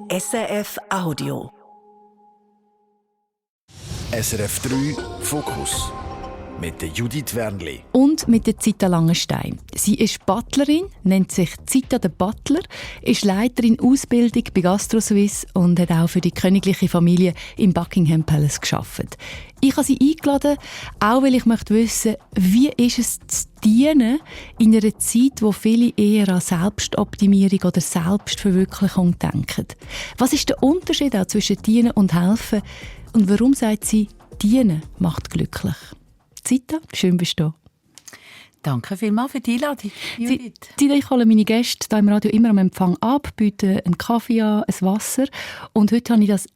SRF Audio. SRF 3 Fokus mit der Judith Wernli. Und mit der Zita Langenstein. Sie ist Butlerin, nennt sich Zita der Butler, ist Leiterin Ausbildung bei GastroSuisse und hat auch für die königliche Familie im Buckingham Palace gearbeitet. Ich habe sie eingeladen, auch weil ich möchte wissen, wie ist es zu dienen in einer Zeit, wo viele eher an Selbstoptimierung oder Selbstverwirklichung denken. Was ist der Unterschied auch zwischen dienen und helfen? Und warum sagt sie, dienen macht glücklich? Zita, schön bist du da. Danke vielmals für die Einladung, Judith. Zita, ich hole meine Gäste hier im Radio immer am Empfang ab, biete einen Kaffee an, ein Wasser. Und heute habe ich das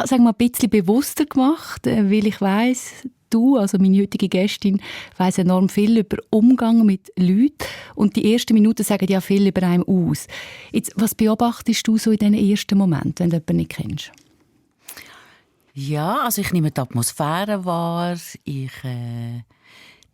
sagen wir, ein bisschen bewusster gemacht, weil ich weiss, du, also meine heutige Gästin, weiss enorm viel über Umgang mit Leuten. Und die ersten Minuten sagen ja viel über einen aus. Jetzt, was beobachtest du so in diesen ersten Momenten, wenn du jemanden nicht kennst? Ja, also ich nehme die Atmosphäre wahr. Ich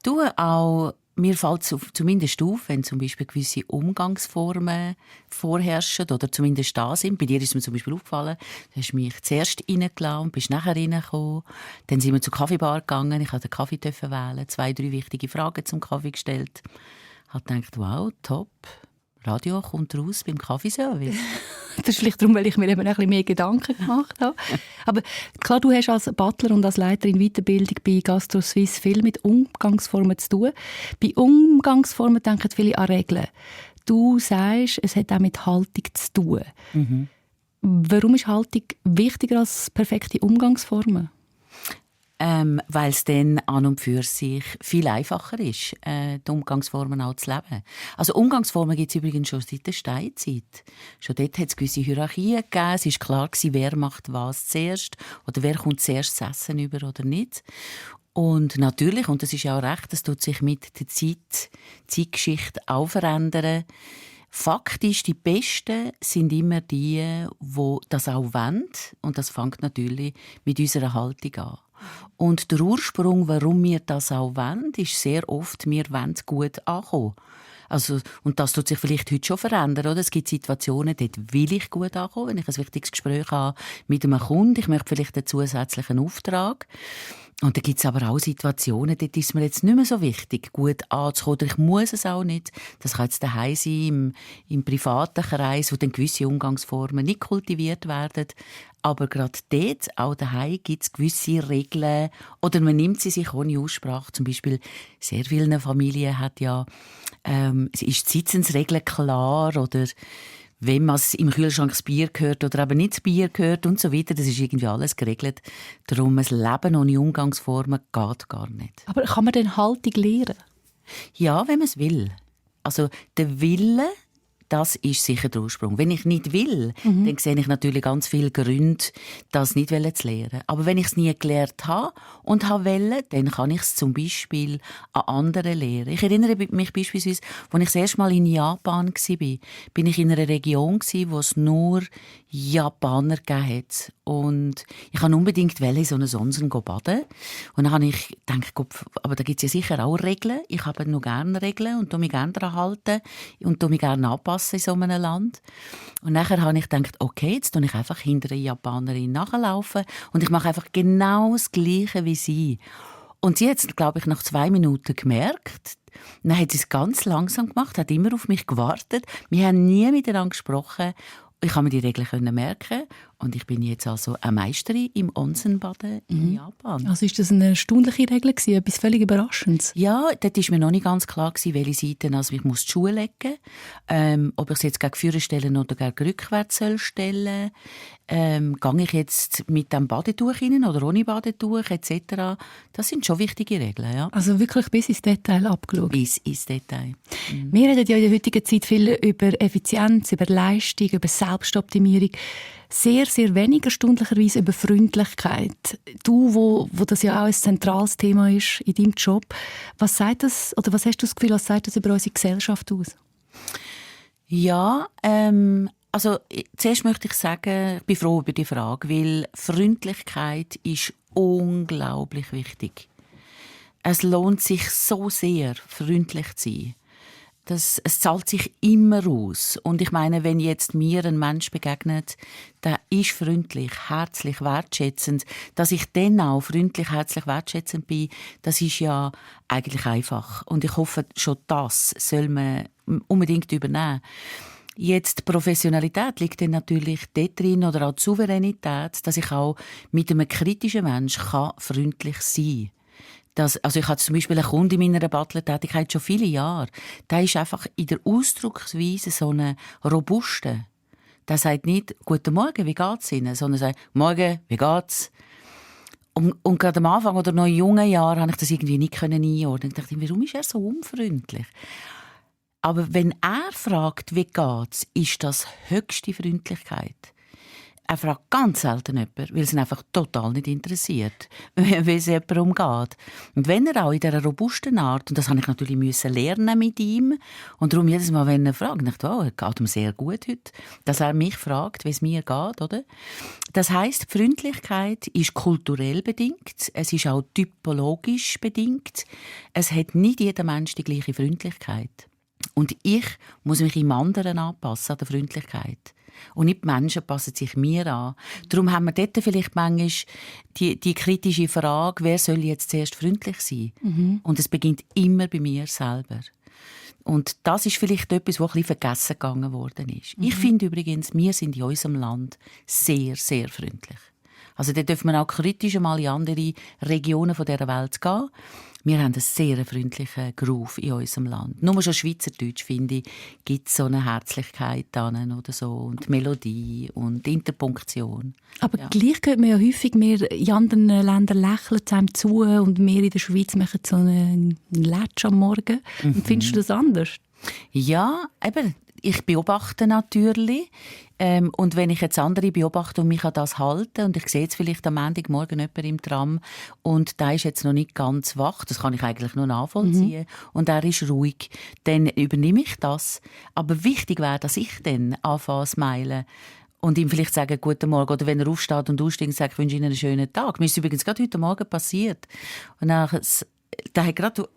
tue auch, mir fällt es zumindest auf, wenn zum Beispiel gewisse Umgangsformen vorherrschen oder zumindest da sind. Bei dir ist mir zum Beispiel aufgefallen, du hast mich zuerst reingelassen und bist nachher reingekommen. Dann sind wir zur Kaffeebar gegangen, ich durfte den Kaffee wählen, 2, 3 wichtige Fragen zum Kaffee gestellt. Ich habe gedacht, wow, top. Radio kommt raus beim Kaffeeservice. Das ist vielleicht darum, weil ich mir eben ein bisschen mehr Gedanken gemacht habe. Aber klar, du hast als Butler und als Leiterin Weiterbildung bei GastroSuisse viel mit Umgangsformen zu tun. Bei Umgangsformen denken viele an Regeln. Du sagst, es hat auch mit Haltung zu tun. Mhm. Warum ist Haltung wichtiger als perfekte Umgangsformen? Weil es dann an und für sich viel einfacher ist, die Umgangsformen auch zu leben. Also Umgangsformen gibt es übrigens schon seit der Steinzeit. Schon dort hat es gewisse Hierarchien gegeben. Es war klar, wer macht was zuerst oder wer kommt zuerst das Essen über oder nicht. Und natürlich, und das ist ja auch recht, das tut sich mit der Zeitgeschichte auch verändern. Faktisch, die Besten sind immer die das auch wollen. Und das fängt natürlich mit unserer Haltung an. Und der Ursprung, warum wir das auch wollen, ist sehr oft, wir wollen gut ankommen. Also, und das tut sich vielleicht heute schon verändern. Oder? Es gibt Situationen, dort will ich gut ankommen, wenn ich ein wichtiges Gespräch habe mit einem Kunden. Ich möchte vielleicht einen zusätzlichen Auftrag. Und dann gibt es aber auch Situationen, dort ist mir jetzt nicht mehr so wichtig, gut anzukommen. Oder ich muss es auch nicht. Das kann jetzt daheim sein, im privaten Kreis, wo dann gewisse Umgangsformen nicht kultiviert werden. Aber gerade dort, auch daheim, gibt es gewisse Regeln. Oder man nimmt sie sich ohne Aussprache. Zum Beispiel, sehr vielen Familien hat ja, ist die Sitzensregel klar oder wenn man im Kühlschrank das Bier gehört oder eben nicht das Bier gehört und so weiter. Das ist irgendwie alles geregelt. Darum, ein Leben ohne Umgangsformen geht gar nicht. Aber kann man denn Haltung lernen? Ja, wenn man es will. Also der Wille, das ist sicher der Ursprung. Wenn ich nicht will, dann sehe ich natürlich ganz viele Gründe, das nicht zu lernen. Aber wenn ich es nie gelernt habe und wollte, dann kann ich es zum Beispiel an anderen lernen. Ich erinnere mich beispielsweise, als ich das erste Mal in Japan war, bin ich in einer Region, wo es nur Japaner gegeben hat. Und ich wollte unbedingt in so einem Onsen baden. Und dann habe ich gedacht, aber da gibt es ja sicher auch Regeln. Ich habe noch gerne Regeln und mich gerne daran halten und mich gerne anpassen in so einem Land. Und nachher habe ich gedacht, okay, jetzt tue ich einfach hinter einer Japanerin nachlaufen und ich mache einfach genau das Gleiche wie sie. Und sie hat es, glaube ich, nach 2 Minuten gemerkt. Dann hat sie es ganz langsam gemacht, hat immer auf mich gewartet. Wir haben nie miteinander gesprochen. Ich konnte mir die Regeln merken und ich bin jetzt also eine Meisterin im Onsenbaden in Japan. Also ist das eine erstaunliche Regel gewesen, etwas völlig Überraschendes? Ja, dort war mir noch nicht ganz klar, welche Seite also ich muss die Schuhe legen, ob ich es jetzt gegen vorne stellen oder gegen rückwärts stellen gehe ich jetzt mit dem Badetuch rein oder ohne Badetuch etc. Das sind schon wichtige Regeln. Ja. Also wirklich bis ins Detail abgeschaut? Bis ins Detail. Wir reden ja in der heutigen Zeit viel über Effizienz, über Leistung, über Selbstoptimierung. Sehr, sehr wenig erstaunlicherweise über Freundlichkeit. Du, wo das ja auch ein zentrales Thema ist in deinem Job, was sagt das, oder was hast du das Gefühl, was sagt das über unsere Gesellschaft aus? Ja, also zuerst möchte ich sagen, ich bin froh über die Frage, weil Freundlichkeit ist unglaublich wichtig. Es lohnt sich so sehr, freundlich zu sein. es zahlt sich immer aus. Und ich meine, wenn jetzt mir ein Mensch begegnet, der ist freundlich, herzlich, wertschätzend, dass ich dann auch freundlich, herzlich, wertschätzend bin, das ist ja eigentlich einfach. Und ich hoffe, schon das soll man unbedingt übernehmen. Jetzt, die Professionalität liegt dann natürlich dort drin, oder auch die Souveränität, dass ich auch mit einem kritischen Menschen freundlich sein kann. Also ich hatte zum Beispiel einen Kunden in meiner Butler-Tätigkeit schon viele Jahre. Der ist einfach in der Ausdrucksweise so eine robuste. Der sagt nicht «Guten Morgen, wie geht's Ihnen?», sondern sagt «Morgen, wie geht's?». Und gerade am Anfang oder noch in jungen Jahren konnte ich das irgendwie nicht einordnen. Ich dachte, warum ist er so unfreundlich? Aber wenn er fragt, wie geht's, ist das höchste Freundlichkeit. Er fragt ganz selten jemanden, weil es ihn einfach total nicht interessiert, wie es jemandem umgeht. Und wenn er auch in dieser robusten Art, und das habe ich natürlich lernen mit ihm, und darum jedes Mal, wenn er fragt, dachte ich, es geht ihm sehr gut heute, dass er mich fragt, wie es mir geht, oder? Das heisst, die Freundlichkeit ist kulturell bedingt, es ist auch typologisch bedingt. Es hat nicht jeder Mensch die gleiche Freundlichkeit. Und ich muss mich im anderen anpassen, an der Freundlichkeit. Und nicht die Menschen passen sich mir an. Darum haben wir dort vielleicht manchmal die kritische Frage, wer soll jetzt zuerst freundlich sein? Mhm. Und es beginnt immer bei mir selber. Und das ist vielleicht etwas, was ein bisschen vergessen gegangen worden ist. Mhm. Ich finde übrigens, wir sind in unserem Land sehr, sehr freundlich. Also da dürfen wir auch kritisch einmal in andere Regionen dieser Welt gehen. Wir haben einen sehr freundlichen Groove in unserem Land. Nur schon Schweizerdeutsch, finde ich, gibt es so eine Herzlichkeit dann oder so und Melodie und Interpunktion. Aber gleich hört man ja häufig, wir in anderen Ländern lächeln es einem zu und wir in der Schweiz machen so einen Lätsch am Morgen. Mhm. Findest du das anders? Ja, eben. Ich beobachte natürlich. Und wenn ich jetzt andere beobachte und mich an das halte, und ich sehe jetzt vielleicht am Montagmorgen jemanden im Tram und der ist jetzt noch nicht ganz wach, das kann ich eigentlich nur nachvollziehen, und er ist ruhig, dann übernehme ich das. Aber wichtig wäre, dass ich dann anfange zu smilen und ihm vielleicht sagen, guten Morgen, oder wenn er aufsteht und aussteigt, sagt, ich wünsche Ihnen einen schönen Tag. Mir ist übrigens gerade heute Morgen passiert. Und dann, der hat gerade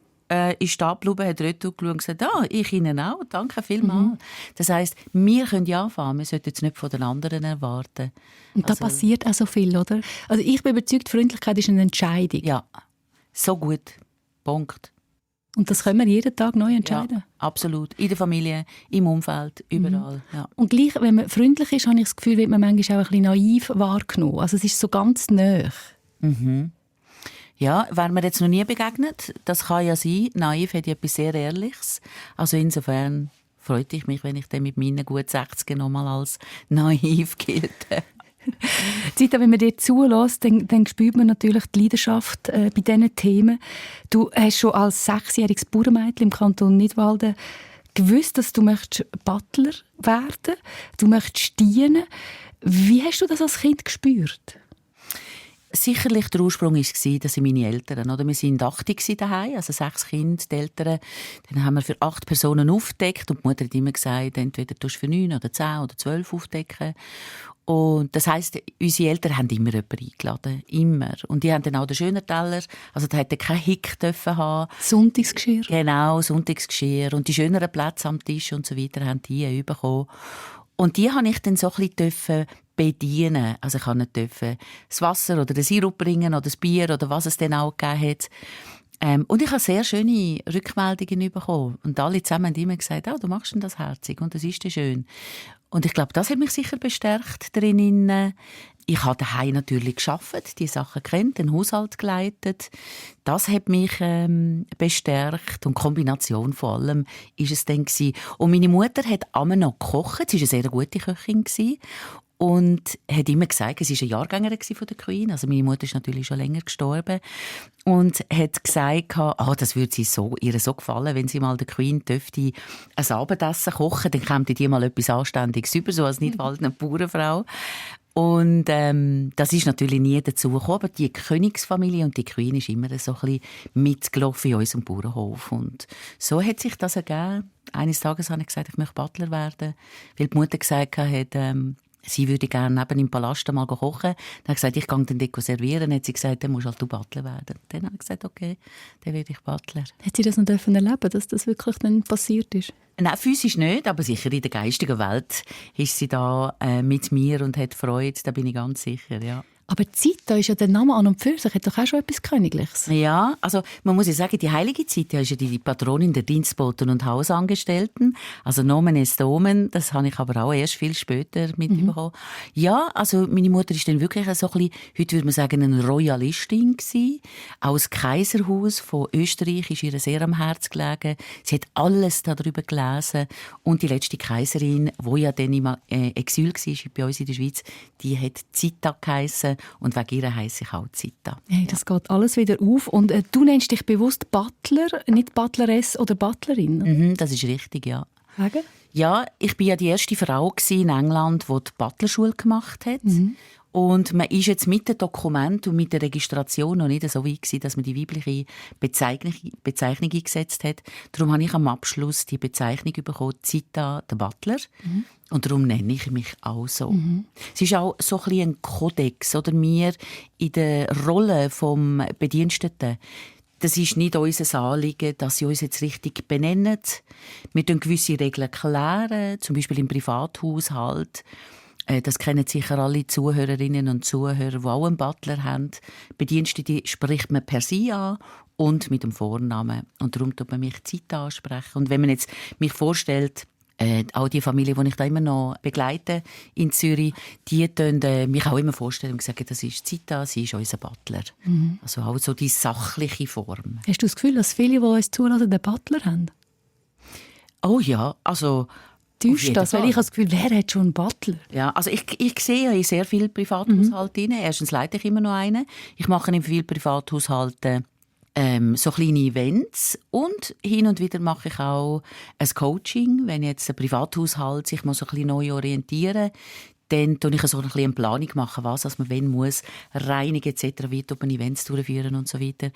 ist stehen geblieben, hat retour geschaut und gesagt, ich Ihnen auch, danke vielmals. Das heisst, wir können ja anfangen, wir sollten jetzt nicht von den anderen erwarten. Und da passiert auch so viel, oder? Also ich bin überzeugt, Freundlichkeit ist eine Entscheidung. Ja, so gut. Punkt. Und das können wir jeden Tag neu entscheiden? Ja, absolut. In der Familie, im Umfeld, überall. Ja. Und gleich, wenn man freundlich ist, habe ich das Gefühl, wird man manchmal auch ein bisschen naiv wahrgenommen. Also es ist so ganz nahe. Mhm. Ja, wäre mir jetzt noch nie begegnet. Das kann ja sein. Naiv hat ja etwas sehr Ehrliches. Also insofern freut ich mich, wenn ich dann mit meinen gut 60 noch mal als naiv gelte. Zita, wenn man dir zulässt, dann spürt man natürlich die Leidenschaft bei diesen Themen. Du hast schon als 6-jähriges Bauernmädchen im Kanton Nidwalden gewusst, dass du Butler werden möchtest. Du möchtest dienen. Wie hast du das als Kind gespürt? Sicherlich der Ursprung war, dass meine Eltern, oder? Wir waren 8 daheim, also 6 Kinder, die Eltern. Dann haben wir für 8 Personen aufgedeckt und die Mutter hat immer gesagt, entweder tust du für 9 oder 10 oder 12 aufdecken. Und das heisst, unsere Eltern haben immer jemanden eingeladen. Immer. Und die haben dann auch den schönen Teller. Also da hätte kein Hick haben. Sonntagsgeschirr. Genau, Sonntagsgeschirr. Und die schöneren Plätze am Tisch und so weiter haben die bekommen. Und die habe ich dann so ein bisschen bedienen. Also ich durfte nicht das Wasser oder den Sirup bringen oder das Bier oder was es dann auch gegeben hat. Und ich habe sehr schöne Rückmeldungen bekommen. Und alle zusammen haben immer gesagt, du machst das herzig und das ist schön. Und ich glaube, das hat mich sicher bestärkt darin. Ich habe daheim natürlich gearbeitet, die Sachen kennt, den Haushalt geleitet. Das hat mich bestärkt und die Kombination von allem ist es dann gewesen. Und meine Mutter hat immer noch gekocht. Sie war eine sehr gute Köchin gewesen. Und hat immer gesagt, sie war eine Jahrgängerin von der Queen. Also meine Mutter ist natürlich schon länger gestorben. Und hat gesagt, das würde ihr so gefallen, wenn sie mal der Queen dürfte ein Abendessen kochen, dann käme die mal etwas Anständiges über, so als Nidwaldener Bauernfrau. Und das ist natürlich nie dazu gekommen, aber die Königsfamilie und die Queen ist immer so ein bisschen mitgelaufen in unserem Bauernhof. Und so hat sich das ergeben. Eines Tages habe ich gesagt, ich möchte Butler werden, weil die Mutter gesagt hat, sie würde gerne neben im Palast mal kochen. Dann habe ich gesagt, ich gehe dann dort servieren. Dann hat sie gesagt, dann musst halt du Butler werden. Dann habe ich gesagt, okay, dann werde ich Butler. Hat sie das noch erleben, dass das wirklich dann passiert ist? Nein, physisch nicht, aber sicher in der geistigen Welt ist sie da mit mir und hat Freude, da bin ich ganz sicher, ja. Aber Zita ist ja der Name an und für sich, hat doch auch schon etwas Königliches. Ja, also man muss ja sagen, die heilige Zita ist ja die Patronin der Dienstboten und Hausangestellten. Also Nomen est Omen, das habe ich aber auch erst viel später mitbekommen. Ja, also meine Mutter ist dann wirklich so ein bisschen, heute würde man sagen, eine Royalistin gewesen. Auch das Kaiserhaus von Österreich ist ihr sehr am Herzen gelegen. Sie hat alles darüber gelesen. Und die letzte Kaiserin, die ja dann im Exil war bei uns in der Schweiz, die hat Zita geheissen. Und wegen ihr heisse ich auch Zita. Hey, das geht alles wieder auf. Und du nennst dich bewusst Butler, nicht Butleress oder Butlerin? Das ist richtig, ja. Wegen? Ja, ich war ja die erste Frau in England, die Butlerschule gemacht hat. Und man ist jetzt mit dem Dokument und mit der Registration noch nicht so weit gewesen, dass man die weibliche Bezeichnung eingesetzt hat. Darum habe ich am Abschluss die Bezeichnung bekommen, Zita, der Butler. Und darum nenne ich mich auch so. Es ist auch so ein bisschen ein Kodex, oder wir in der Rolle des Bediensteten. Das ist nicht unser Anliegen, dass sie uns jetzt richtig benennen. Wir klären gewisse Regeln klären, zum Beispiel im Privathaushalt. Das kennen sicher alle Zuhörerinnen und Zuhörer, die auch einen Butler haben. Bedienstete spricht man per Sie an und mit dem Vornamen. Und darum tut man mich Zita ansprechen. Und wenn man jetzt mich vorstellt, auch die Familie, die ich da immer noch begleite in Zürich, die können mich auch immer vorstellen und sagen, das ist Zita, sie ist unser Butler. Also auch so die sachliche Form. Hast du das Gefühl, dass viele, die uns zulassen, den Butler haben? Oh ja, also täuscht das? Weil ich habe das Gefühl, wer hat schon einen Butler? Ja, also ich sehe in sehr viele Privathaushalte rein. Erstens leite ich immer noch einen. Ich mache in vielen Privathaushalten so kleine Events und hin und wieder mache ich auch ein Coaching, wenn jetzt ein Privathaushalt sich mal so ein bisschen neu orientieren. Dann mache ich so ein bisschen eine Planung, was man wenn muss, reinigen etc., wie man Events durchführen und so weiter.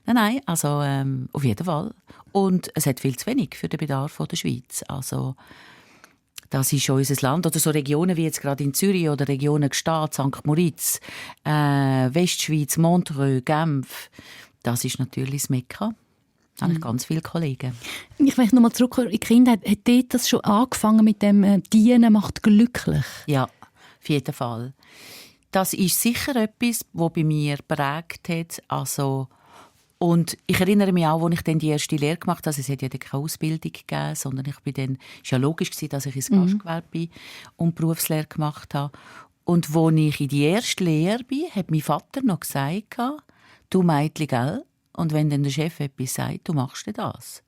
Nein, also auf jeden Fall. Und es hat viel zu wenig für den Bedarf der Schweiz. Also das ist schon unser Land. Oder so Regionen wie jetzt gerade in Zürich oder Regionen Gstaad, St. Moritz, Westschweiz, Montreux, Genf. Das ist natürlich das Mekka. Da habe ich ganz viele Kollegen. Ich möchte noch mal zurück in die Kindheit. Hat dort das schon angefangen mit dem Dienen macht glücklich? Ja, auf jeden Fall. Das ist sicher etwas, das bei mir geprägt hat. Also, und ich erinnere mich auch, als ich dann die erste Lehre gemacht habe, es hat ja keine Ausbildung gegeben, sondern ich bin dann, es war ja logisch, dass ich ins Gastgewerbe bin und Berufslehre gemacht habe. Und als ich in die erste Lehre bin, hat mein Vater noch gesagt, du Mädchen, gell? Und wenn dann der Chef etwas sagt, du machst das.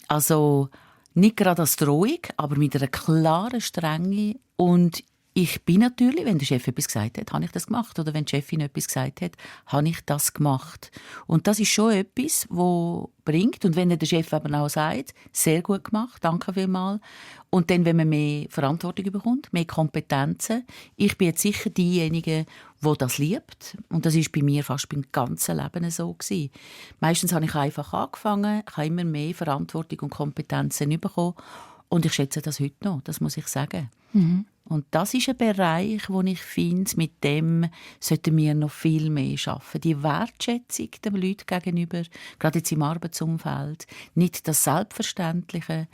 Also nicht gerade als Drohung, aber mit einer klaren Strenge. Und ich bin natürlich, wenn der Chef etwas gesagt hat, habe ich das gemacht. Oder wenn die Chefin etwas gesagt hat, habe ich das gemacht. Und das ist schon etwas, das bringt. Und wenn der Chef eben auch sagt, sehr gut gemacht, danke vielmals. Und dann, wenn man mehr Verantwortung bekommt, mehr Kompetenzen. Ich bin jetzt sicher diejenige, die das liebt. Und das ist bei mir fast beim ganzen Leben so gewesen. Meistens habe ich einfach angefangen, ich habe immer mehr Verantwortung und Kompetenzen bekommen. Und ich schätze das heute noch, das muss ich sagen. Und das ist ein Bereich, wo ich finde, mit dem sollten wir noch viel mehr arbeiten. Die Wertschätzung den Leuten gegenüber, gerade jetzt im Arbeitsumfeld, nicht das Selbstverständliche,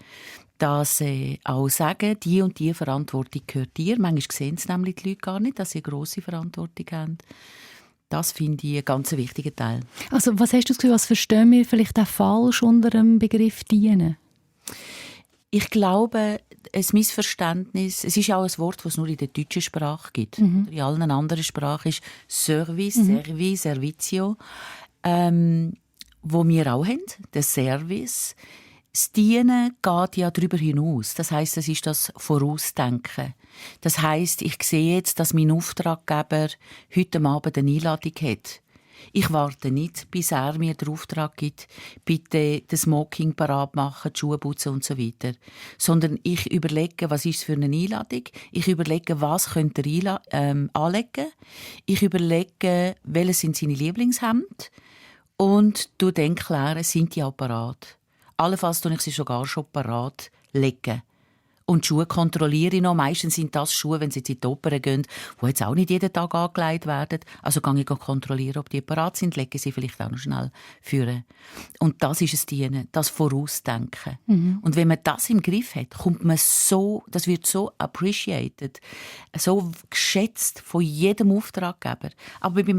dass auch sagen, die und die Verantwortung gehört dir. Manchmal sehen es nämlich die Leute gar nicht, dass sie eine grosse Verantwortung haben. Das finde ich einen ganz wichtigen Teil. Also was hast du das Gefühl, was verstehen wir vielleicht auch falsch unter dem Begriff «dienen»? Ich glaube, ein Missverständnis, es ist auch ein Wort, das es nur in der deutschen Sprache gibt. In allen anderen Sprachen ist Service, Servi, Servizio, wo wir auch haben, der Service. Das Dienen geht ja darüber hinaus. Das heisst, es ist das Vorausdenken. Das heisst, ich sehe jetzt, dass mein Auftraggeber heute Abend eine Einladung hat. Ich warte nicht, bis er mir den Auftrag gibt, bitte das Smoking parat machen, die Schuhe putzen und so weiter. Sondern ich überlege, was ist es für eine Einladung. Ich überlege, was könnte er anlegen. Ich überlege, welches sind seine Lieblingshemden. Und du dann klären, sind die auch parat. Allenfalls tue ich sie sogar schon parat legen. Und die Schuhe kontrolliere ich noch. Meistens sind das Schuhe, wenn sie jetzt in die Oper gehen, die jetzt auch nicht jeden Tag angelegt werden. Also gehe ich kontrollieren, ob die parat sind, lege sie vielleicht auch noch schnell führen. Und das ist es Dienen, das Vorausdenken. Und wenn man das im Griff hat, kommt man so, das wird so appreciated, so geschätzt von jedem Auftraggeber. Aber bei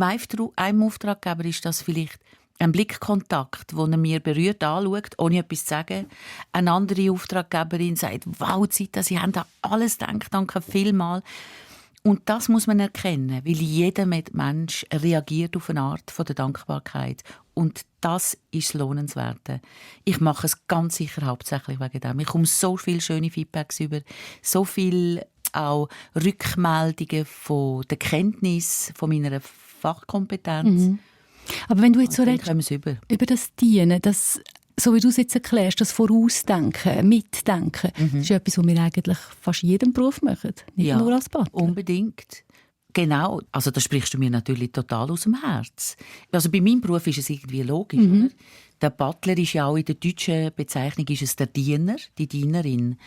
einem Auftraggeber ist das vielleicht ein Blickkontakt, wo er mir berührt anschaut, ohne etwas zu sagen. Eine andere Auftraggeberin sagt, wow, Zita, Sie haben da alles gedacht, danke vielmals. Und das muss man erkennen, weil jeder Mensch reagiert auf eine Art von der Dankbarkeit. Und das ist das Lohnenswerte. Ich mache es ganz sicher hauptsächlich wegen dem. Ich komme so viele schöne Feedbacks über, so viel auch Rückmeldungen von der Kenntnis, von meiner Fachkompetenz. Aber wenn du jetzt so redest über das Dienen, das, so wie du es jetzt erklärst, das Vorausdenken, Mitdenken, ist etwas, was wir eigentlich fast in jedem Beruf machen, nicht nur als Butler. Unbedingt. Genau, also da sprichst du mir natürlich total aus dem Herz. Also bei meinem Beruf ist es irgendwie logisch, oder? Der Butler ist ja auch in der deutschen Bezeichnung ist es der Diener, die Dienerin.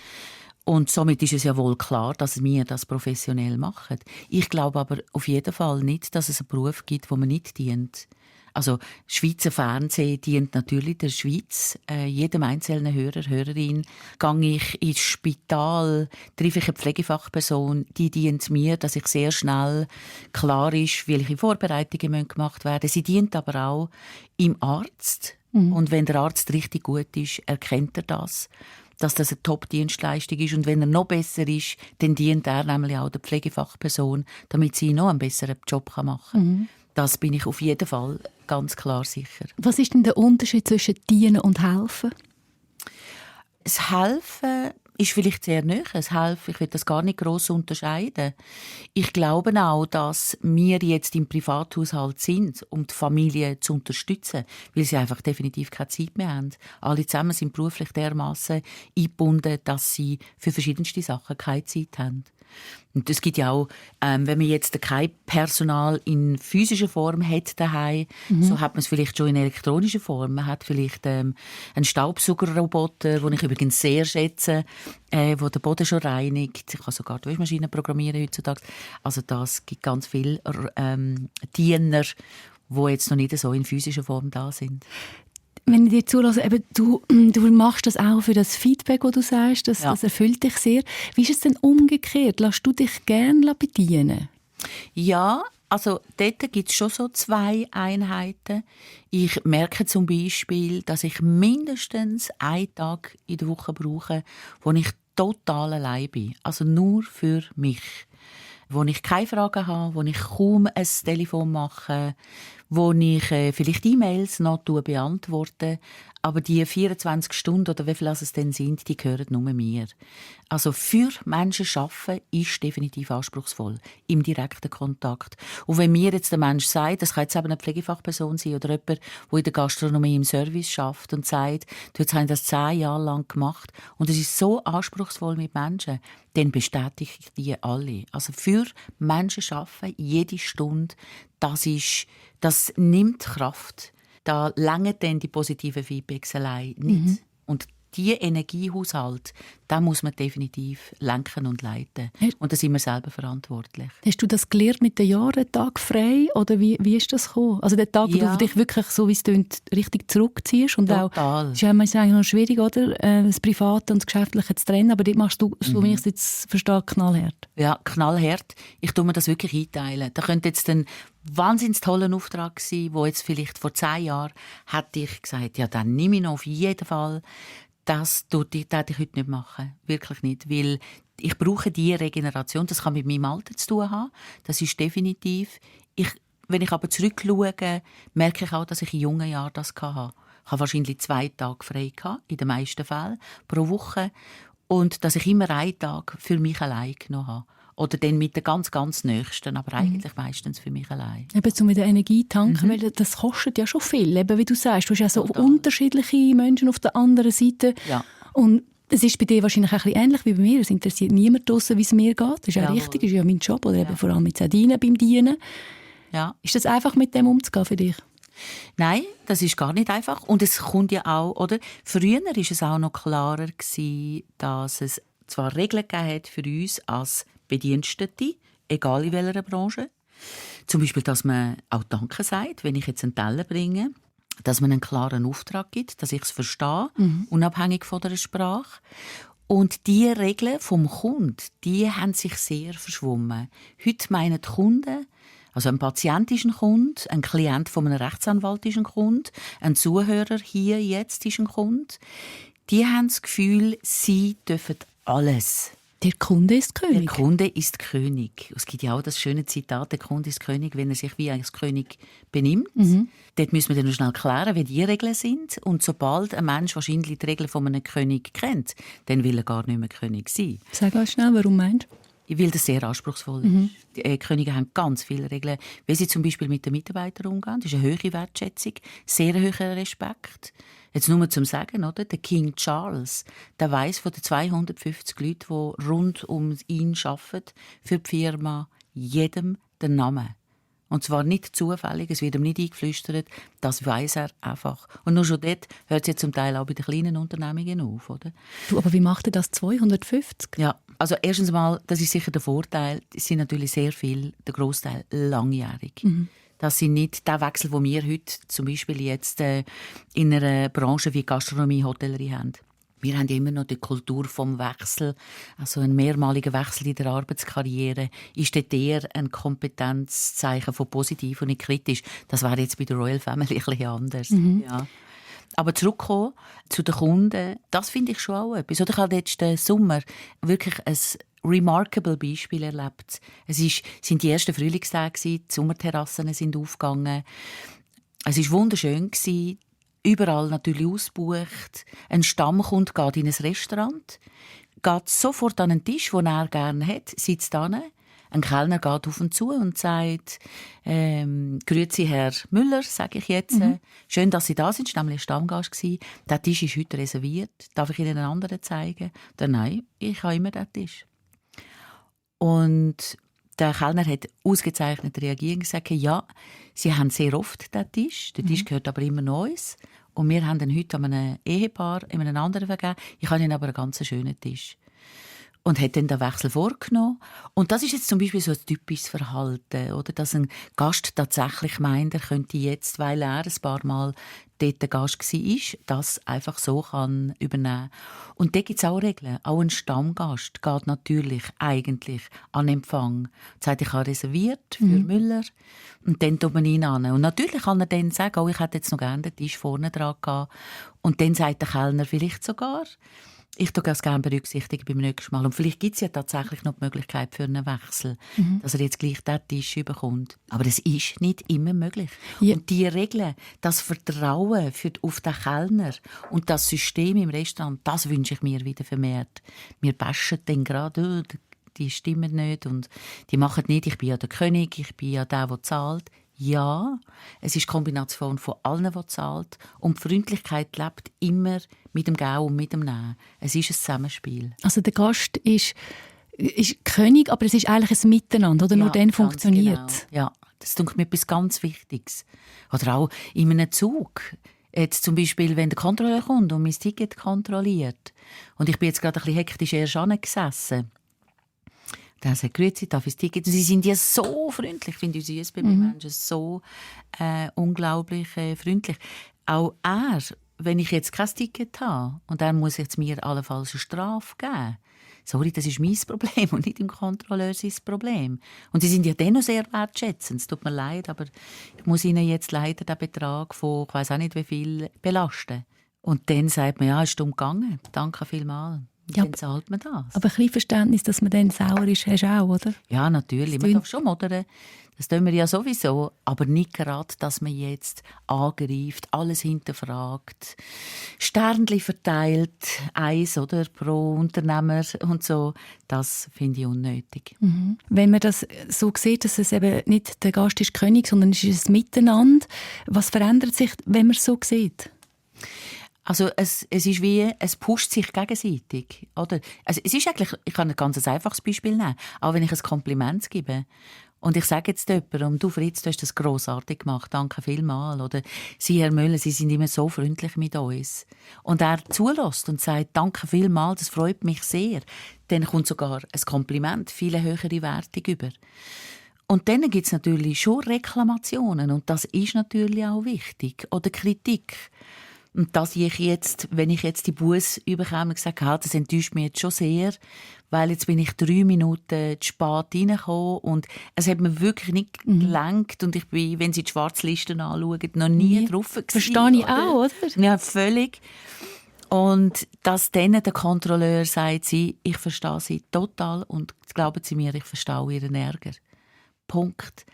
Und somit ist es ja wohl klar, dass wir das professionell machen. Ich glaube aber auf jeden Fall nicht, dass es einen Beruf gibt, wo man nicht dient. Also Schweizer Fernsehen dient natürlich der Schweiz. Jedem einzelnen Hörer, Hörerin. Gehe ich ins Spital, treffe ich eine Pflegefachperson, die dient mir, dass ich sehr schnell klar ist, welche Vorbereitungen gemacht werden müssen. Sie dient aber auch im Arzt. Und wenn der Arzt richtig gut ist, erkennt er das, dass das eine Top-Dienstleistung ist. Und wenn er noch besser ist, dann dient er nämlich auch der Pflegefachperson, damit sie noch einen besseren Job machen kann. Das bin ich auf jeden Fall ganz klar sicher. Was ist denn der Unterschied zwischen Dienen und Helfen? Das Helfen ist vielleicht sehr nahe. Das Helfen, ich will das gar nicht gross unterscheiden. Ich glaube auch, dass wir jetzt im Privathaushalt sind, um die Familie zu unterstützen, weil sie einfach definitiv keine Zeit mehr haben. Alle zusammen sind beruflich dermassen eingebunden, dass sie für verschiedenste Sachen keine Zeit haben. Und es gibt ja auch, wenn man jetzt kein Personal in physischer Form hat daheim, so hat man es vielleicht schon in elektronischer Form. Man hat vielleicht einen Staubsaugerroboter, den ich übrigens sehr schätze, wo den Boden schon reinigt. Ich kann sogar die Waschmaschine programmieren heutzutage. Also das gibt ganz viele Diener, die jetzt noch nicht so in physischer Form da sind. Wenn ich dir zulasse, eben, du machst das auch für das Feedback, das du sagst, das erfüllt dich sehr. Wie ist es denn umgekehrt? Lässt du dich gerne bedienen? Ja, also dort gibt es schon so 2 Einheiten. Ich merke zum Beispiel, dass ich mindestens einen Tag in der Woche brauche, wo ich total allein bin. Also nur für mich. Wo ich keine Fragen habe, wo ich kaum ein Telefon mache, wo ich vielleicht E-Mails noch beantworte, aber die 24 Stunden oder wie viel es denn sind, die gehören nur mir. Also für Menschen arbeiten ist definitiv anspruchsvoll, im direkten Kontakt. Und wenn mir jetzt der Mensch sagt, das kann jetzt eben eine Pflegefachperson sein oder jemand, der in der Gastronomie im Service arbeitet und sagt, du, jetzt habe ich das 10 Jahre lang gemacht und es ist so anspruchsvoll mit Menschen, dann bestätige ich die alle. Also für Menschen arbeiten, jede Stunde, das nimmt Kraft. Da langen dann die positiven Feedbacks allein nicht. Und diese Energiehaushalt, da muss man definitiv lenken und leiten. Und da sind wir selber verantwortlich. Hast du das gelernt mit den Jahren, Tag frei? Oder wie ist das gekommen? Also der Tag, wo du dich wirklich, so wie es klingt, richtig zurückziehst? Und total. Auch, es ist ja eigentlich noch schwierig, oder? Das Private und das Geschäftliche zu trennen. Aber dort machst du, so wie ich es jetzt verstehe, knallhart. Ja, knallhart. Ich tue mir das wirklich einteilen. Da könnte jetzt ein wahnsinnig toller Auftrag sein, wo jetzt vielleicht vor 10 Jahren hätte ich gesagt, ja, dann nehme ich noch auf jeden Fall. Das würde ich heute nicht machen. Wirklich nicht. Weil ich brauche diese Regeneration. Das kann mit meinem Alter zu tun haben. Das ist definitiv. Wenn ich aber zurückschaue, merke ich auch, dass ich in jungen Jahren das hatte. Ich hatte wahrscheinlich 2 Tage frei gehabt, in den meisten Fällen, pro Woche. Und dass ich immer einen Tag für mich allein genommen habe. Oder dann mit den ganz, ganz Nächsten, aber eigentlich meistens für mich allein. Eben so mit der Energie tanken, weil das kostet ja schon viel. Eben, wie du sagst, du hast ja so unterschiedliche Menschen auf der anderen Seite. Ja. Und es ist bei dir wahrscheinlich auch ein bisschen ähnlich wie bei mir. Es interessiert niemand draussen, wie es mir geht. Das ist ja richtig, das ist ja mein Job. Oder eben vor allem mit Dienen beim Dienen. Ja. Ist das einfach, mit dem umzugehen für dich? Nein, das ist gar nicht einfach. Und es kommt ja auch, oder? Früher war es auch noch klarer gewesen, dass es zwar Regeln gegeben hat für uns als Bedienstete, egal in welcher Branche. Zum Beispiel, dass man auch Danke sagt, wenn ich jetzt einen Teller bringe, dass man einen klaren Auftrag gibt, dass ich es verstehe, unabhängig von der Sprache. Und die Regeln vom Kunden, die haben sich sehr verschwommen. Heute meinen die Kunden, also ein Patient ist ein Kunde, ein Klient von einem Rechtsanwalt ist ein Kunde, ein Zuhörer hier jetzt ist ein Kunde. Die haben das Gefühl, sie dürfen alles. Der Kunde ist König. Der Kunde ist König. Es gibt ja auch das schöne Zitat, der Kunde ist König, wenn er sich wie ein König benimmt. Dort müssen wir dann noch schnell klären, wie die Regeln sind. Und sobald ein Mensch wahrscheinlich die Regeln von einem König kennt, dann will er gar nicht mehr König sein. Sag mal schnell, warum meinst du? Weil das sehr anspruchsvoll ist. Die Könige haben ganz viele Regeln, wie sie zum Beispiel mit den Mitarbeitern umgehen. Das ist eine hohe Wertschätzung, sehr hoher Respekt. Jetzt nur zum Sagen, oder? Der King Charles, der weiss von den 250 Leuten, die rund um ihn arbeiten, für die Firma, jedem den Namen. Und zwar nicht zufällig, es wird ihm nicht eingeflüstert, das weiss er einfach. Und nur schon dort hört es jetzt zum Teil auch bei den kleinen Unternehmungen auf, oder? Du, aber wie macht er das 250? Ja, also erstens mal, das ist sicher der Vorteil, es sind natürlich sehr viele, der Grossteil, langjährig. Das sind nicht der Wechsel, den wir heute zum Beispiel jetzt in einer Branche wie Gastronomie, Hotellerie haben. Wir haben immer noch die Kultur vom Wechsel, also ein mehrmaliger Wechsel in der Arbeitskarriere. Ist dort eher ein Kompetenzzeichen von positiv und nicht kritisch. Das wäre jetzt bei der Royal Family ein bisschen anders. Ja. Aber zurückkommen zu den Kunden, das finde ich schon auch etwas. Oder ich habe letzten Sommer wirklich ein remarkable Beispiel erlebt. Sind die ersten Frühlingstage, die Sommerterrassen sind aufgegangen. Es war wunderschön. Überall natürlich ausgebucht. Ein Stammkunde geht in ein Restaurant, geht sofort an einen Tisch, den er gerne hat, sitzt da. Ein Kellner geht auf ihn zu und sagt, «Grüezi, Herr Müller», sage ich jetzt. «Schön, dass Sie da sind», es war nämlich ein Stammgast. «Der Tisch ist heute reserviert. Darf ich Ihnen einen anderen zeigen?» Dann «Nein, ich habe immer den Tisch.» Und der Kellner hat ausgezeichnet reagiert und gesagt, «Ja, Sie haben sehr oft den Tisch. Der Tisch gehört aber immer noch uns. Und wir haben ihn heute an einem Ehepaar, in einem anderen vergeben. Ich habe Ihnen aber einen ganz schönen Tisch.» Und hat dann den Wechsel vorgenommen. Und das ist jetzt zum Beispiel so ein typisches Verhalten, oder? Dass ein Gast tatsächlich meint, er könnte jetzt, weil er ein paar Mal dort der Gast war, das einfach so kann übernehmen. Und da gibt es auch Regeln. Auch ein Stammgast geht natürlich eigentlich an Empfang. Sagt, ich habe reserviert für Müller. Und dann tut man ihn an. Und natürlich kann er dann sagen, oh, ich hätte jetzt noch gerne den Tisch vorne dran gehabt. Und dann sagt der Kellner vielleicht sogar, ich tue das gerne berücksichtigen beim nächsten Mal. Und vielleicht gibt es ja tatsächlich noch die Möglichkeit für einen Wechsel, dass er jetzt gleich diesen Tisch bekommt. Aber das ist nicht immer möglich. Ja. Und die Regeln, das Vertrauen auf den Kellner und das System im Restaurant, das wünsche ich mir wieder vermehrt. Wir bashen dann gerade, die stimmen nicht und die machen nicht, ich bin ja der König, ich bin ja der zahlt. Ja, es ist die Kombination von allen, die zahlt. Und die Freundlichkeit lebt immer mit dem Geben und mit dem Nehmen. Es ist ein Zusammenspiel. Also der Gast ist König, aber es ist eigentlich ein Miteinander, oder? Ja, nur dann funktioniert es. Genau. Ja, das ist mir etwas ganz Wichtiges. Oder auch in einem Zug. Jetzt zum Beispiel, wenn der Kontrolleur kommt und mein Ticket kontrolliert. Und ich bin jetzt gerade ein bisschen hektisch erst angesessen. Dann sagt «Grüezi, darf ich das Ticket?» Sie sind ja so freundlich. Ich finde unsere SBB-Menschen so unglaublich freundlich. Auch er, wenn ich jetzt kein Ticket habe und er muss jetzt mir allenfalls eine Strafe geben. Sorry, das ist mein Problem und nicht im Kontrolleur sein Problem. Und sie sind ja dennoch sehr wertschätzend. Es tut mir leid, aber ich muss ihnen jetzt leider den Betrag von, ich weiss auch nicht wie viel, belasten. Und dann sagt man, ja, es ist umgegangen. Danke vielmals. Ja, dann zahlt man das. Aber ein bisschen Verständnis, dass man dann sauer ist, hast du auch, oder? Ja, natürlich. Man darf schon moderieren. Das tun wir ja sowieso. Aber nicht gerade, dass man jetzt angreift, alles hinterfragt, Sternchen verteilt, eins oder pro Unternehmer und so. Das finde ich unnötig. Wenn man das so sieht, dass es eben nicht der Gast ist König, sondern es ist ein Miteinander, was verändert sich, wenn man es so sieht? Also es ist wie, es pusht sich gegenseitig, oder? Also es ist eigentlich, ich kann ein ganz einfaches Beispiel nehmen, auch wenn ich ein Kompliment gebe Und ich sage jetzt jemandem, du Fritz, du hast das grossartig gemacht, danke vielmals. Oder Sie, Herr Müller, Sie sind immer so freundlich mit uns. Und er zulässt und sagt, danke vielmals, das freut mich sehr. Dann kommt sogar ein Kompliment, viele höhere Wertung über. Und dann gibt es natürlich schon Reklamationen und das ist natürlich auch wichtig. Oder Kritik. Und dass ich jetzt, wenn ich jetzt die Busse überkomme und gesagt habe, das enttäuscht mich jetzt schon sehr, weil jetzt bin ich 3 Minuten zu spät reingekommen und es hat mir wirklich nicht gelenkt und ich bin, wenn Sie die Schwarzlisten anschauen, noch nie drauf gewesen. Verstehe ich auch, oder? Ja, völlig. Und dass dann der Kontrolleur sagt, ich verstehe Sie total und glauben Sie mir, ich verstehe auch Ihren Ärger. Punkt.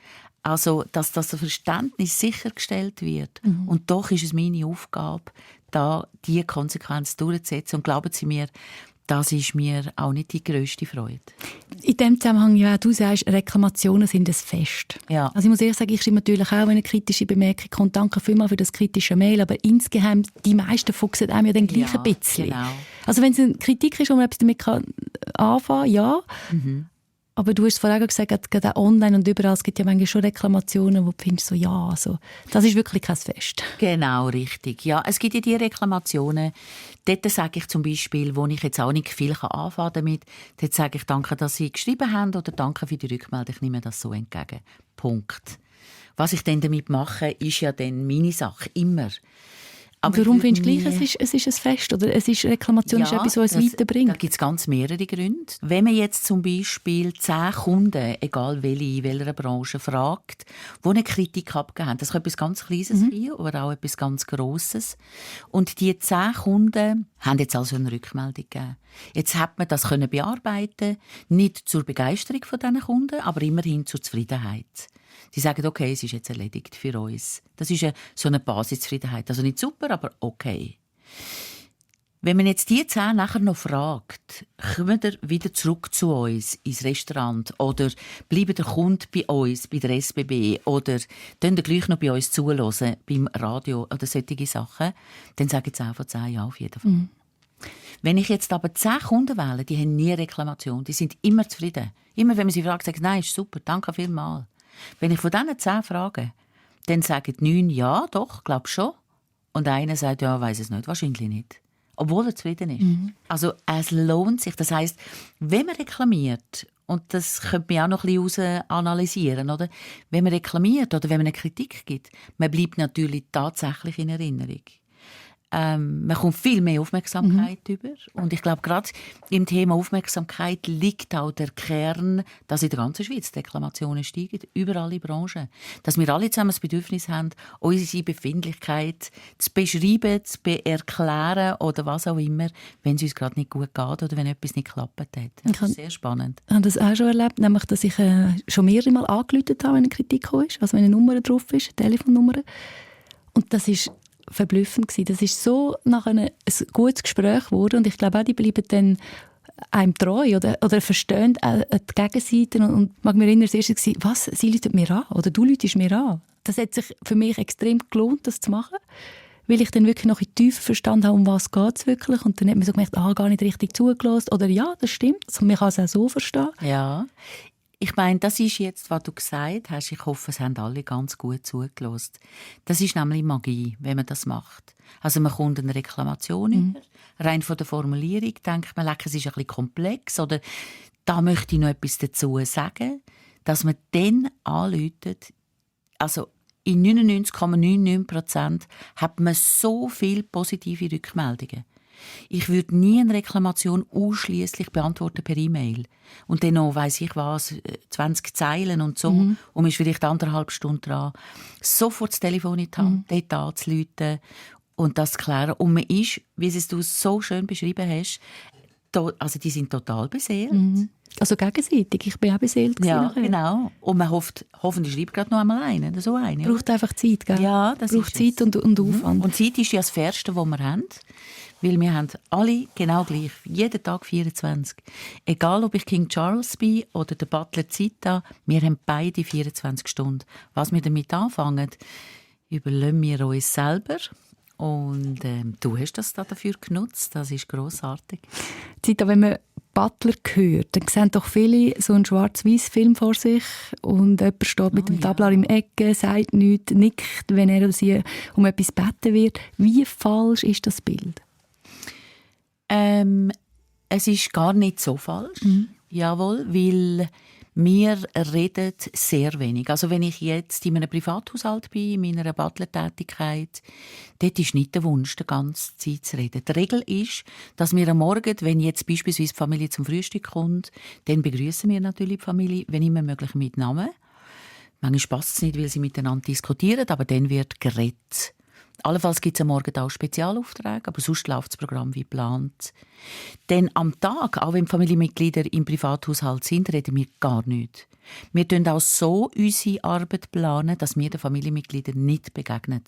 Also, dass das Verständnis sichergestellt wird. Und doch ist es meine Aufgabe, da diese Konsequenz durchzusetzen. Und glauben Sie mir, das ist mir auch nicht die grösste Freude. In dem Zusammenhang, ja, du sagst, Reklamationen sind ein Fest. Ja. Also ich muss ehrlich sagen, ich schreibe natürlich auch, wenn eine kritische Bemerkung kommt, danke vielmals für das kritische Mail, aber insgeheim, die meisten fuchsen einem ja dann gleich ein bisschen. Genau. Also wenn es eine Kritik ist, wo man etwas damit anfangen kann, ja. Aber du hast vorher gesagt, gerade auch online und überall, es gibt ja manchmal schon Reklamationen, wo du findest, so, ja, also, das ist wirklich kein Fest. Genau, richtig. Ja, es gibt ja die Reklamationen, dort sage ich zum Beispiel, wo ich jetzt auch nicht viel anfangen damit, dort sage ich danke, dass Sie geschrieben haben oder danke für die Rückmeldung, ich nehme das so entgegen. Punkt. Was ich dann damit mache, ist ja dann meine Sache, immer. Aber warum findest du gleich, es ist ein Fest? Oder es ist Reklamation ist etwas, was es weiterbringt? Da gibt es ganz mehrere Gründe. Wenn man jetzt zum Beispiel 10 Kunden, egal welche, in welcher Branche, fragt, die eine Kritik abgegeben haben, das kann etwas ganz Kleines sein, aber auch etwas ganz Grosses. Und die 10 Kunden haben jetzt also eine Rückmeldung gegeben. Jetzt hat man das können bearbeiten, nicht zur Begeisterung von diesen Kunden, aber immerhin zur Zufriedenheit. Sie sagen, okay, es ist jetzt erledigt für uns. Das ist so eine Basiszufriedenheit. Also nicht super, aber okay. Wenn man jetzt die 10 nachher noch fragt, kommen wir wieder zurück zu uns ins Restaurant oder bleiben der Kunde bei uns, bei der SBB oder dann gleich noch bei uns zuhören, beim Radio oder solche Sachen, dann sagen sie auch von 10 ja auf jeden Fall. Wenn ich jetzt aber 10 Kunden wähle, die haben nie Reklamation, die sind immer zufrieden. Immer wenn man sie fragt, sagen nein, ist super, danke vielmals. Wenn ich von diesen 10 frage, dann sagen 9 ja, doch, glaube schon. Und einer sagt, ja, weiss es nicht, wahrscheinlich nicht. Obwohl er zufrieden ist. Also es lohnt sich. Das heisst, wenn man reklamiert, und das könnte man auch noch ein bisschen analysieren, oder? Wenn man reklamiert oder wenn man eine Kritik gibt, man bleibt natürlich tatsächlich in Erinnerung. Man kommt viel mehr Aufmerksamkeit über. Und ich glaube, gerade im Thema Aufmerksamkeit liegt auch der Kern, dass in der ganzen Schweiz die Reklamationen steigen, überall in Branchen. Dass wir alle zusammen das Bedürfnis haben, unsere Befindlichkeit zu beschreiben, zu erklären oder was auch immer, wenn es uns gerade nicht gut geht oder wenn etwas nicht geklappt hat. Das ist sehr spannend. Ich habe das auch schon erlebt, nämlich, dass ich schon mehrere Mal angerufen habe, wenn eine Kritik kam, also wenn eine Nummer drauf ist, eine Telefonnummer. Und das ist verblüffend gewesen. Das ist so nachher ein gutes Gespräch geworden und ich glaube auch, die bleiben dann einem treu oder verstehen die Gegenseite und mag mich erinnern, das erste war, was, sie läutet mir an oder du läutest mir an. Das hat sich für mich extrem gelohnt, das zu machen, weil ich dann wirklich noch in die Tiefe verstanden habe, um was geht es wirklich und dann hat man so gemerkt, gar nicht richtig zugelassen oder ja, das stimmt, also man kann es auch so verstehen. Ja. Ich meine, das ist jetzt, was du gesagt hast. Ich hoffe, es haben alle ganz gut zugelassen. Das ist nämlich Magie, wenn man das macht. Also man kommt eine Reklamation über. Rein von der Formulierung denkt man, es ist ein bisschen komplex oder da möchte ich noch etwas dazu sagen, dass man dann anläutet. Also in 99,99% hat man so viele positive Rückmeldungen. Ich würde nie eine Reklamation ausschliesslich beantworten per E-Mail. Und dann noch, weiss ich was, 20 Zeilen und so. Und man ist vielleicht 1,5 Stunden dran. Sofort das Telefon in die Hand, dort anzurufen und das zu klären. Und man ist, wie es du so schön beschrieben hast, also die sind total beseelt. Also gegenseitig, ich bin auch beseelt. Ja, genau. Und man hofft, hoffentlich schreibt gerade noch einmal einen oder so einen. Braucht einfach Zeit, gell? Ja, das braucht ist Zeit und Aufwand. Und Zeit ist ja das Fairste, was wir haben. Weil wir haben alle genau gleich, jeden Tag 24. Egal, ob ich King Charles bin oder der Butler Zita, wir haben beide 24 Stunden. Was wir damit anfangen, überlassen wir uns selber. Und du hast das dafür genutzt, das ist grossartig. Zita, wenn man Butler hört, dann sehen doch viele so einen Schwarz-Weiß-Film vor sich und jemand steht mit dem Tablar im Ecke, sagt nichts, nickt, wenn er oder sie um etwas gebeten wird. Wie falsch ist das Bild? Es ist gar nicht so falsch, jawohl, weil wir reden sehr wenig. Also wenn ich jetzt in einem Privathaushalt bin, in meiner Butler-Tätigkeit, dort ist nicht der Wunsch, die ganze Zeit zu reden. Die Regel ist, dass wir am Morgen, wenn jetzt beispielsweise die Familie zum Frühstück kommt, dann begrüßen wir natürlich die Familie, wenn immer möglich mit Namen. Manchmal passt es nicht, weil sie miteinander diskutieren, aber dann wird geredet. Allenfalls gibt es am Morgen auch Spezialaufträge, aber sonst läuft das Programm wie geplant. Denn am Tag, auch wenn die Familienmitglieder im Privathaushalt sind, reden wir gar nicht. Wir planen auch so unsere Arbeit, dass wir den Familienmitgliedern nicht begegnen.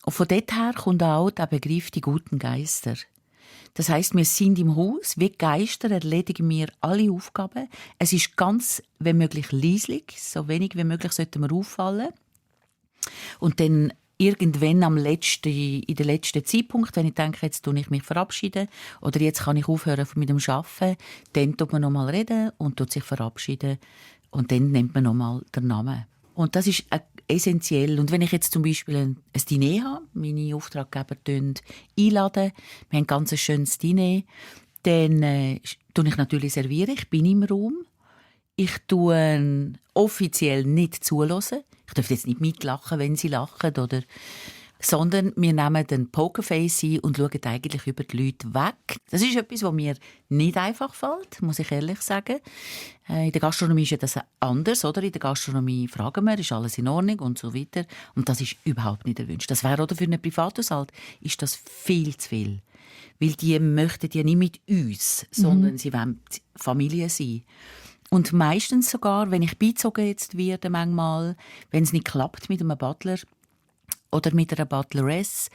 Und von dort her kommt auch der Begriff «die guten Geister». Das heisst, wir sind im Haus, wie Geister erledigen wir alle Aufgaben. Es ist ganz, wenn möglich, leislich, so wenig wie möglich sollten wir auffallen. Und dann irgendwann in den letzten Zeitpunkt, wenn ich denke, jetzt tue ich mich verabschieden oder jetzt kann ich aufhören mit dem Arbeiten, dann tut man nochmal reden und tut sich verabschieden und dann nennt man nochmal den Namen. Und das ist essentiell. Und wenn ich jetzt zum Beispiel ein Diner habe, meine Auftraggeber einladen, wir haben ein ganz schönes Diner, dann tue ich natürlich servieren, ich bin im Raum. Ich tue offiziell nicht zuhören. Ich darf jetzt nicht mitlachen, wenn sie lachen, sondern wir nehmen den Pokerface ein und schauen eigentlich über die Leute weg. Das ist etwas, was mir nicht einfach fällt, muss ich ehrlich sagen. In der Gastronomie ist ja das anders, oder? In der Gastronomie fragen wir, ist alles in Ordnung und so weiter. Und das ist überhaupt nicht erwünscht. Das wäre, oder für einen Privathaushalt ist das viel zu viel. Weil die möchten ja nicht mit uns, sondern sie wollen Familie sein. Und meistens sogar, wenn ich beizogen jetzt werde, manchmal, wenn es nicht klappt mit einem Butler oder mit einer Butleress,